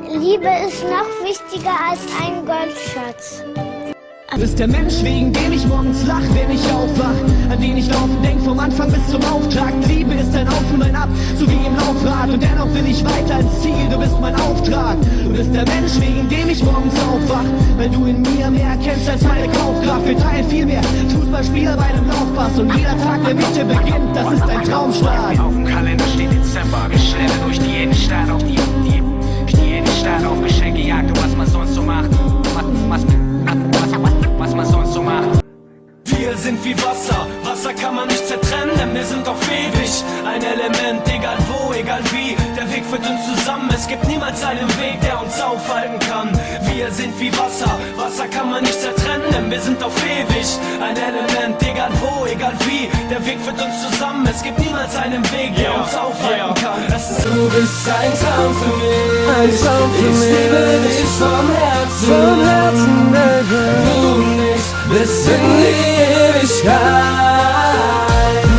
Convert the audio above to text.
Liebe ist noch wichtiger als ein Goldschatz. Du bist der Mensch, wegen dem ich morgens lach, wenn ich aufwach, an den ich laufen denk, vom Anfang bis zum Auftrag. Liebe ist ein Auf und ein Ab, so wie im Laufrad, und dennoch will ich weiter ins Ziel, du bist mein Auftrag. Du bist der Mensch, wegen dem ich morgens aufwach, weil du in mir mehr erkennst als meine Kaufkraft. Wir teilen viel mehr als Fußballspieler bei einem Laufpass, und jeder Tag, der mit dir beginnt, das ist ein Traumstart. Auf dem Kalender steht Dezember, wir schlendern durch die Innenstadt, auf die Innenstadt, auf Geschenkejagd und was man sonst so macht. Was man sonst so macht. Wir sind wie Wasser, Wasser kann man nicht zertrennen, denn wir sind auf ewig ein Element, egal wo, egal wie, der Weg führt uns zusammen, es gibt niemals einen Weg, der uns aufhalten kann. Wir sind wie Wasser, Wasser kann man nicht zertrennen, denn wir sind auf ewig ein Element, egal wo, egal wie, der Weg führt uns zusammen, es gibt niemals einen Weg, der uns aufhalten kann. Du bist ein Traum für mich, ich liebe dich vom Herzen, Baby. Du und ich bis in die Ewigkeit.